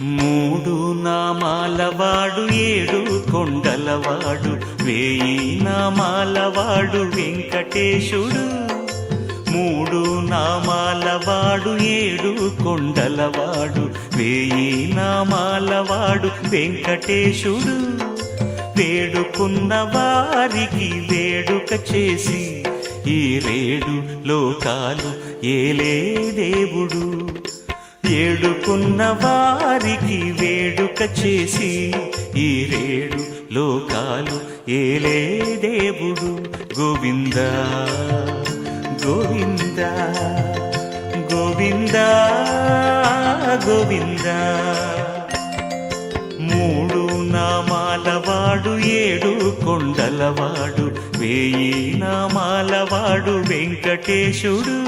మూడు నామాలవాడు ఏడు కొండలవాడు వేయి నామాలవాడు వెంకటేశుడు. మూడు నామాలవాడు ఏడు కొండలవాడు వేయి నామాలవాడు వెంకటేశుడు. వేడుకున్న వారికి వేడుక చేసి ఈ రేడు లోకాలు ఏలే దేవుడు. ఏడుకున్న వారికి వేడుక చేసి ఈ రేడు లోకాలు ఏలే దేవుడు. గోవింద గోవింద గోవింద గోవింద. మూడు నామాలవాడు ఏడు కొండలవాడు వేయి నామాలవాడు వెంకటేశుడు.